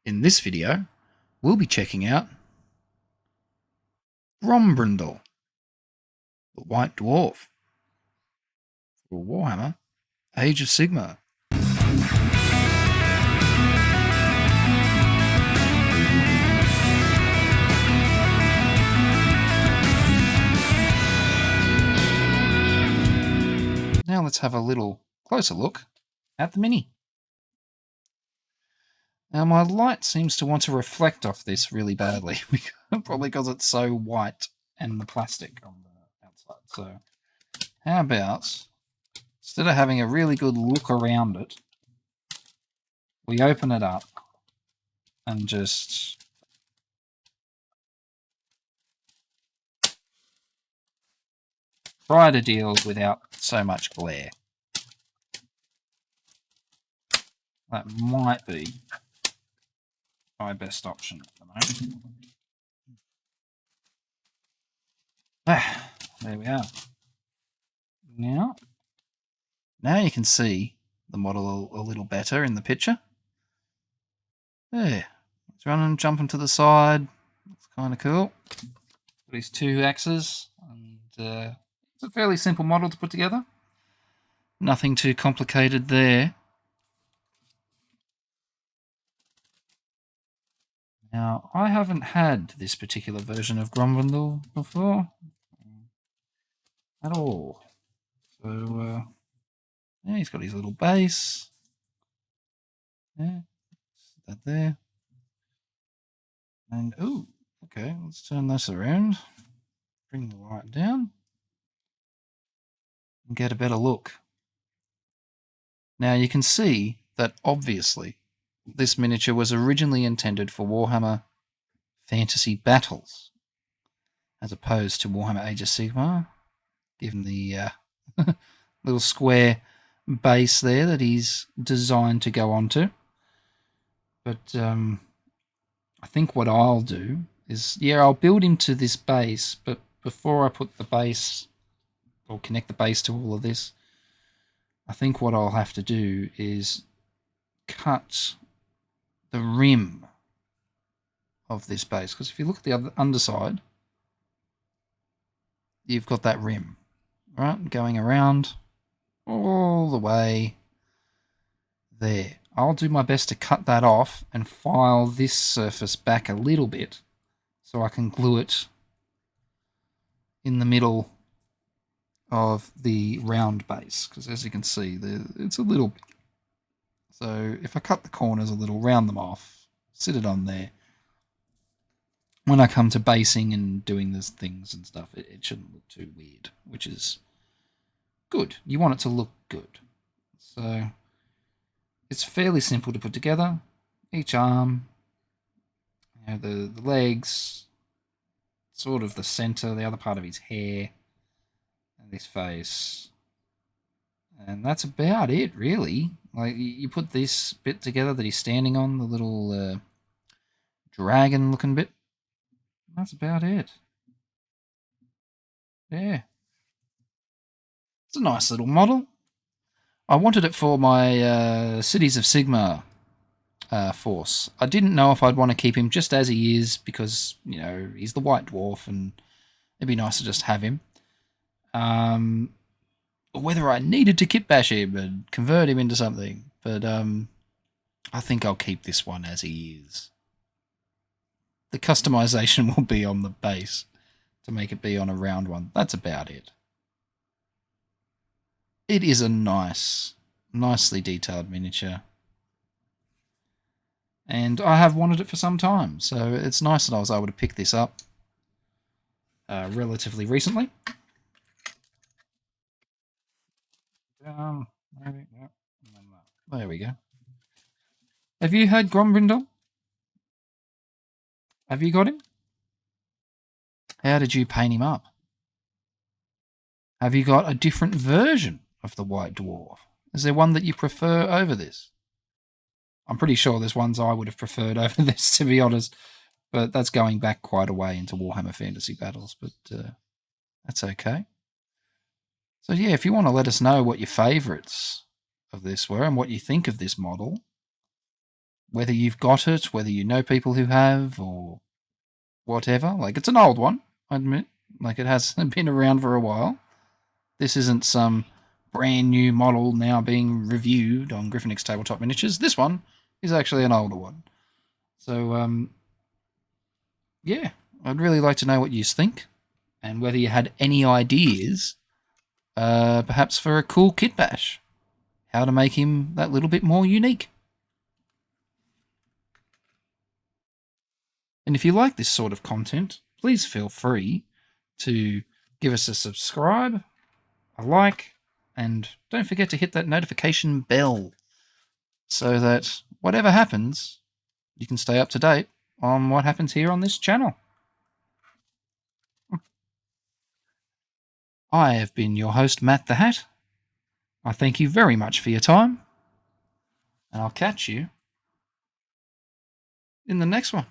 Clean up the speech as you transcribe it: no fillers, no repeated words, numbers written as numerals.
In this video, we'll be checking out Grombrindal, the White Dwarf, for Warhammer Age of Sigmar. Now let's have a little closer look at the mini. Now my light seems to want to reflect off this really badly, probably because it's so white and the plastic on the outside. So how about, instead of having a really good look around it, we open it up and just try to deal without so much glare. That might be my best option at the moment. There we are. Now you can see the model a little better in the picture. There. It's running, jumping to the side. It's kind of cool. Got his two axes, and it's a fairly simple model to put together. Nothing too complicated there. Now, I haven't had this particular version of Grombrindal before at all. So, yeah, he's got his little base. Yeah, that there. And, ooh, okay, let's turn this around. Bring the light down. And get a better look. Now, you can see that, obviously, this miniature was originally intended for Warhammer Fantasy Battles, as opposed to Warhammer Age of Sigmar, given the little square base there that he's designed to go onto. But I think what I'll do is, yeah, I'll build him to this base, but before I put the base, or connect the base to all of this, I think what I'll have to do is cut the rim of this base, because if you look at the other underside, you've got that rim, right, going around all the way there. I'll do my best to cut that off and file this surface back a little bit so I can glue it in the middle of the round base, because as you can see, it's a little big. So if I cut the corners a little, round them off, sit it on there, when I come to basing and doing these things and stuff, it shouldn't look too weird, which is good. You want it to look good. So it's fairly simple to put together. Each arm, you know, the legs, sort of the center, the other part of his hair, and his face. And that's about it, really. Like, you put this bit together that he's standing on, the little dragon-looking bit. That's about it. Yeah. It's a nice little model. I wanted it for my Cities of Sigmar force. I didn't know if I'd want to keep him just as he is, because, you know, he's the White Dwarf, and it'd be nice to just have him. Whether I needed to kit bash him and convert him into something, but I think I'll keep this one as he is. The customization will be on the base to make it be on a round one. That's about it. It is a nicely detailed miniature, and I have wanted it for some time, so it's nice that I was able to pick this up relatively recently. There we go. Have you heard Grombrindal? Have you got him? How did you paint him up? Have you got a different version of the White Dwarf? Is there one that you prefer over this? I'm pretty sure there's ones I would have preferred over this, to be honest, but that's going back quite a way into Warhammer Fantasy Battles, but that's okay. So yeah, if you want to let us know what your favourites of this were and what you think of this model, whether you've got it, whether you know people who have, or whatever. Like, it's an old one, I admit. Like, it has been around for a while. This isn't some brand new model now being reviewed on Griffinix Tabletop Miniatures. This one is actually an older one. So, yeah, I'd really like to know what you think, and whether you had any ideas, perhaps for a cool kit bash. How to make him that little bit more unique. And if you like this sort of content, please feel free to give us a subscribe, a like, and don't forget to hit that notification bell so that whatever happens, you can stay up to date on what happens here on this channel. I have been your host, Matt the Hat. I thank you very much for your time, and I'll catch you in the next one.